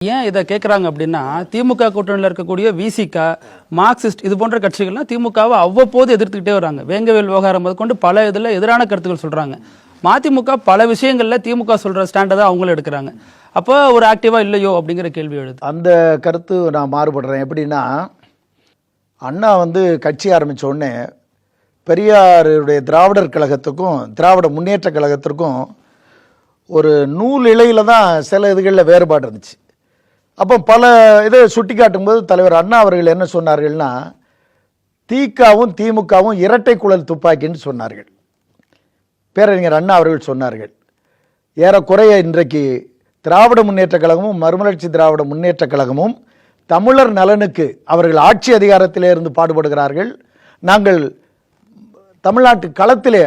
ஏன் இதை கேட்குறாங்க அப்படின்னா, திமுக கூட்டணியில் இருக்கக்கூடிய விசிக, மார்க்சிஸ்ட் இது போன்ற கட்சிகள்லாம் திமுகவை அவ்வப்போது எதிர்த்துக்கிட்டே வராங்க. வேங்கவேல் விவகாரம் முதற்கொண்டு பல இதில் எதிரான கருத்துக்கள் சொல்கிறாங்க. மதிமுக பல விஷயங்களில் திமுக சொல்கிற ஸ்டாண்டை தான் அவங்களும் எடுக்கிறாங்க. அப்போ ஒரு ஆக்டிவாக இல்லையோ அப்படிங்கிற கேள்வி எழுது. அந்த கருத்து நான் மாறுபடுறேன். எப்படின்னா, அண்ணா கட்சி ஆரம்பித்த உடனே பெரியாருடைய திராவிடர் கழகத்துக்கும் திராவிட முன்னேற்ற கழகத்திற்கும் ஒரு நூல் இலையில் தான் சில இதுகளில் வேறுபாடு இருந்துச்சு. அப்போ பல இதை சுட்டி காட்டும்போது தலைவர் அண்ணா அவர்கள் என்ன சொன்னார்கள்னா, திகாவும் திமுகவும் இரட்டை குழல் துப்பாக்கின்னு சொன்னார்கள். பேரறிஞர் அண்ணா அவர்கள் சொன்னார்கள். ஏறக்குறைய இன்றைக்கு திராவிட முன்னேற்ற கழகமும் மறுமலர்ச்சி திராவிட முன்னேற்ற கழகமும் தமிழர் நலனுக்கு அவர்கள் ஆட்சி அதிகாரத்திலே இருந்து பாடுபடுகிறார்கள். நாங்கள் தமிழ்நாட்டு களத்திலே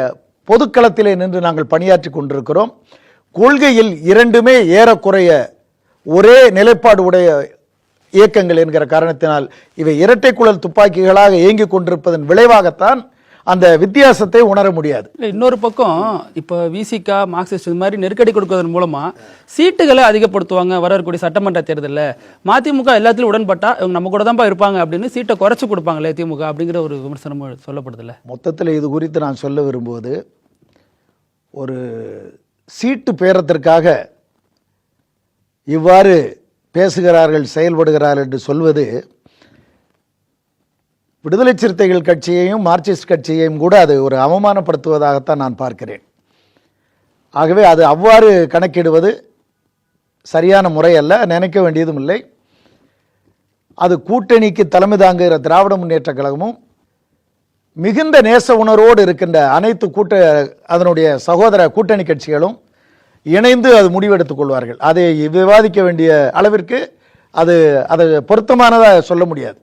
பொதுக்களத்திலே நின்று நாங்கள் பணியாற்றி கொண்டிருக்கிறோம். கொள்கையில் இரண்டுமே ஏறக்குறைய ஒரே நிலைப்பாடு உடைய இயக்கங்கள் என்கிற காரணத்தினால் இவை இரட்டை குழல் துப்பாக்கிகளாக இயங்கிக் கொண்டிருப்பதன் விளைவாகத்தான் அந்த வித்தியாசத்தை உணர முடியாது. இன்னொரு பக்கம் இப்போ விசிக, மார்க்சிஸ்ட் இது மாதிரி நெருக்கடி கொடுப்பதன் மூலமா சீட்டுகளை அதிகப்படுத்துவாங்க. வரக்கூடிய சட்டமன்ற தேர்தலில் மதிமுக எல்லாத்திலும் உடன்பட்டா இவங்க நம்ம கூட தான்ப்பா இருப்பாங்க அப்படின்னு சீட்டை குறைச்சு கொடுப்பாங்களே திமுக அப்படிங்கிற ஒரு விமர்சனம் சொல்லப்படுதில்ல. மொத்தத்தில் இது குறித்து நான் சொல்ல விரும்புவது, ஒரு சீட்டு பேரத்திற்காக இவ்வாறு பேசுகிறார்கள், செயல்படுகிறார்கள் என்று சொல்வது விடுதலை சிறுத்தைகள் கட்சியையும் மார்க்சிஸ்ட் கட்சியையும் கூட அது ஒரு அவமானப்படுத்துவதாகத்தான் நான் பார்க்கிறேன். ஆகவே அது அவ்வாறு கணக்கிடுவது சரியான முறை அல்ல, நினைக்க வேண்டியதும் இல்லை. அது கூட்டணிக்கு தலைமை தாங்குகிற திராவிட முன்னேற்ற கழகமும் மிகுந்த நேச உணர்வோடு இருக்கின்ற அனைத்து அதனுடைய சகோதர கூட்டணி கட்சிகளும் இணைந்து அது முடிவெடுத்துக் கொள்வார்கள். அதை விவாதிக்க வேண்டிய அளவிற்கு அதை பொருத்தமானதாக சொல்ல முடியாது.